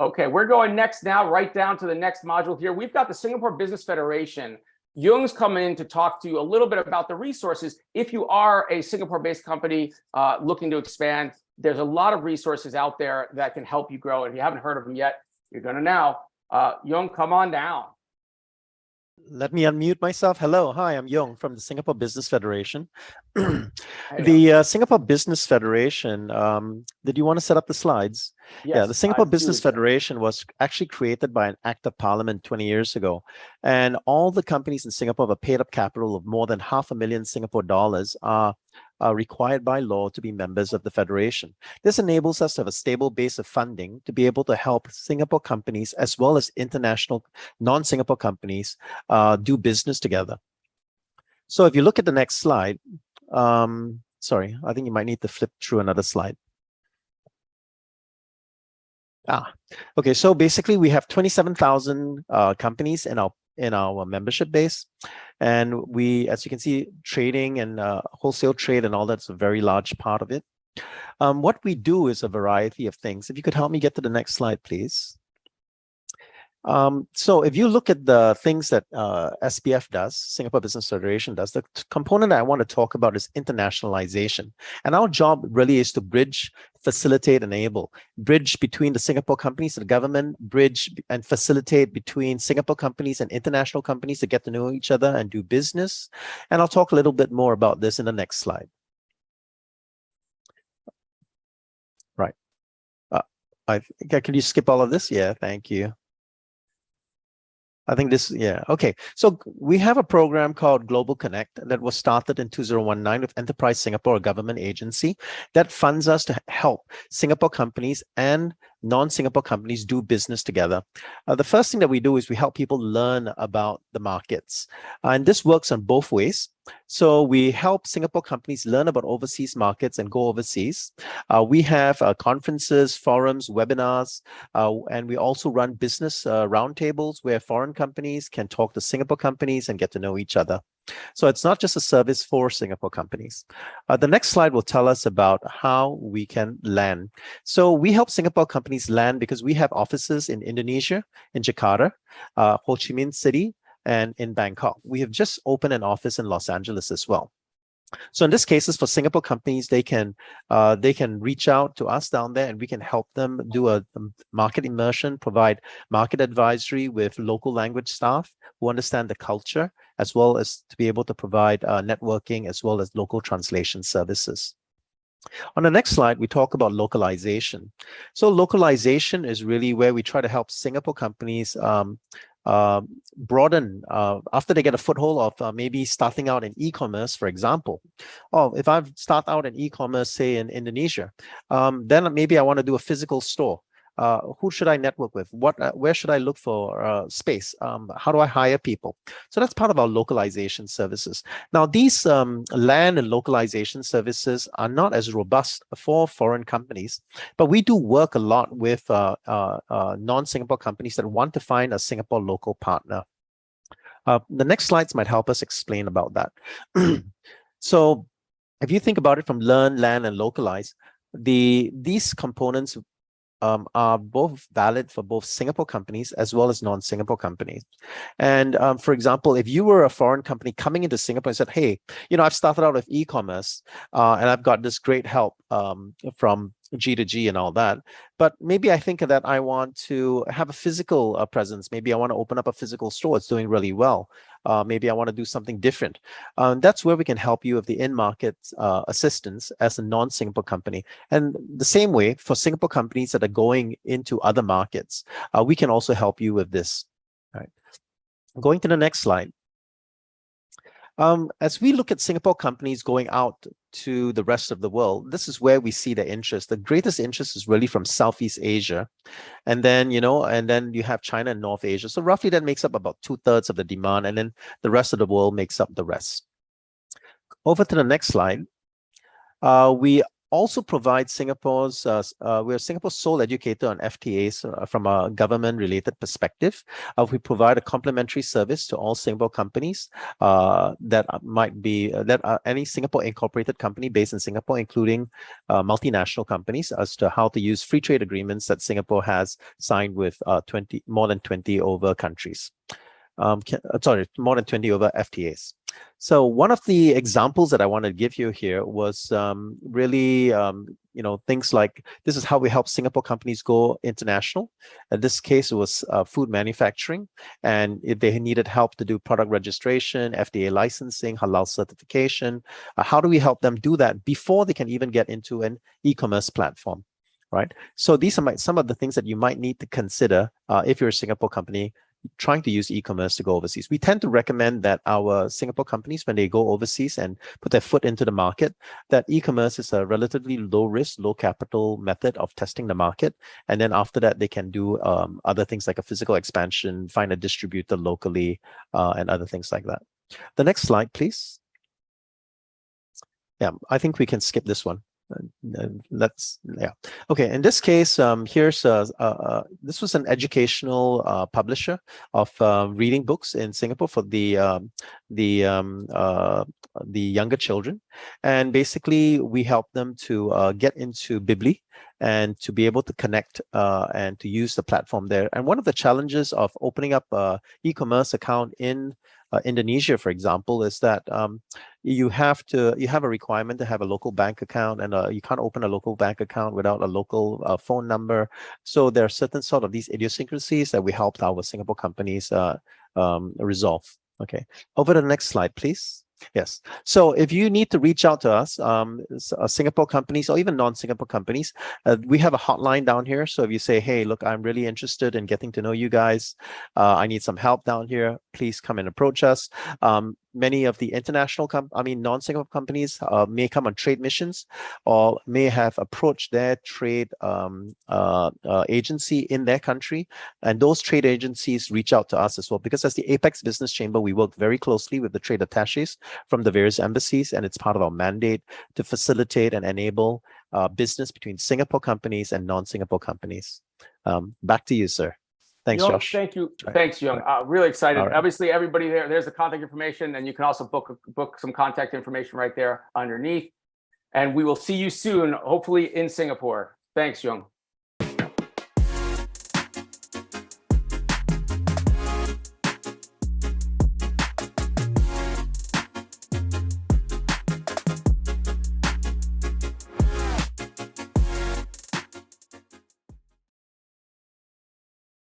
Okay, we're going next now, right down to the next module here. We've got the Singapore Business Federation. Yung's coming in to talk to you a little bit about the resources. If you are a Singapore-based company looking to expand, there's a lot of resources out there that can help you grow. If you haven't heard of them yet, you're going to now. Yung, come on down. Let me unmute myself. Hello, hi, I'm Yung from the Singapore Business Federation. The Singapore Business Federation, did you want to set up the slides? Yes, yeah, the Singapore Business Federation was actually created by an act of parliament 20 years ago. And all the companies in Singapore have a paid up capital of more than $500,000 Singapore dollars are required by law to be members of the Federation. This enables us to have a stable base of funding to be able to help Singapore companies as well as international non-Singapore companies do business together. So if you look at the next slide, sorry, I think you might need to flip through another slide. Okay, so basically we have 27,000 companies in our membership base, and we, as you can see, trading and wholesale trade and all that's a very large part of it. What we do is a variety of things. If you could help me get to the next slide, please. So if you look at the things that SBF does, Singapore Business Federation does, the component that I want to talk about is internationalization. And our job really is to bridge, facilitate, enable, bridge between the Singapore companies and the government, bridge and facilitate between Singapore companies and international companies to get to know each other and do business. And I'll talk a little bit more about this in the next slide. Right. Can you skip all of this? Yeah, thank you. I think this, yeah, okay. So we have a program called Global Connect that was started in 2019 with Enterprise Singapore, a government agency that funds us to help Singapore companies and non-Singapore companies do business together. The first thing that we do is we help people learn about the markets. And this works on both ways. So we help Singapore companies learn about overseas markets and go overseas. We have conferences, forums, webinars, and we also run business roundtables where foreign companies can talk to Singapore companies and get to know each other. So it's not just a service for Singapore companies. The next slide will tell us about how we can land. So we help Singapore companies land because we have offices in Indonesia, in Jakarta, Ho Chi Minh City, and in Bangkok. We have just opened an office in Los Angeles as well. So in this case, for Singapore companies, they can reach out to us down there and we can help them do a market immersion, provide market advisory with local language staff who understand the culture, as well as to be able to provide networking as well as local translation services. On the next slide, we talk about localization. So localization is really where we try to help Singapore companies broaden after they get a foothold of maybe starting out in e-commerce, for example. Oh, if I start out in e-commerce, say in Indonesia, then maybe I want to do a physical store. Who should I network with? Where should I look for space? How do I hire people? So that's part of our localization services. Now, these land and localization services are not as robust for foreign companies, but we do work a lot with non-Singapore companies that want to find a Singapore local partner. The next slides might help us explain about that. So if you think about it from learn, land, and localize, these components are both valid for both Singapore companies as well as non-Singapore companies. And for example, if you were a foreign company coming into Singapore and said, hey, you know, I've started out with e-commerce and I've got this great help from G2G and all that, but maybe I think that I want to have a physical presence. Maybe I want to open up a physical store. It's doing really well. Maybe I want to do something different. That's where we can help you with the in-market assistance as a non-Singapore company. And the same way for Singapore companies that are going into other markets, we can also help you with this. All right. Going to the next slide. As we look at Singapore companies going out to the rest of the world, this is where we see the interest. The greatest interest is really from Southeast Asia. And then, you know, and then you have China and North Asia. So roughly that makes up about 2/3 of the demand. And then the rest of the world makes up the rest. Over to the next slide. We also provide we're Singapore's sole educator on FTAs from a government-related perspective. We provide a complimentary service to all Singapore companies that are any Singapore incorporated company based in Singapore, including multinational companies, as to how to use free trade agreements that Singapore has signed with more than 20 over countries. More than 20 over FTAs. So one of the examples that I want to give you here was really, things like, this is how we help Singapore companies go international. In this case, it was food manufacturing, and if they needed help to do product registration, FDA licensing, halal certification, how do we help them do that before they can even get into an e-commerce platform, right? So these are some of the things that you might need to consider if you're a Singapore company trying to use e-commerce to go overseas. We tend to recommend that our Singapore companies, when they go overseas and put their foot into the market, that e-commerce is a relatively low risk, low capital method of testing the market. And then after that, they can do other things like a physical expansion, find a distributor locally, and other things like that. The next slide, please. Yeah, I think we can skip this one. Okay, in this case, here's this was an educational publisher of reading books in Singapore for the younger children, and basically we help them to get into Bibli and to be able to connect and to use the platform there. And one of the challenges of opening up an e-commerce account in Indonesia, for example, is that you have a requirement to have a local bank account, and you can't open a local bank account without a local phone number. So there are certain sort of these idiosyncrasies that we helped our Singapore companies resolve. Okay, over to the next slide, please. Yes. So if you need to reach out to us, Singapore companies or even non-Singapore companies, we have a hotline down here. So if you say, hey, look, I'm really interested in getting to know you guys, I need some help down here, please come and approach us. Many of the international, non-Singapore companies may come on trade missions or may have approached their trade agency in their country. And those trade agencies reach out to us as well, because as the Apex Business Chamber, we work very closely with the trade attaches from the various embassies, and it's part of our mandate to facilitate and enable business between Singapore companies and non-Singapore companies. Back to you, sir. Thanks, Yung, Josh. thank you. Right. Thanks, Yung. Really excited. Right. Obviously, everybody there's the contact information, and you can also book some contact information right there underneath. And we will see you soon, hopefully in Singapore. Thanks, Yung.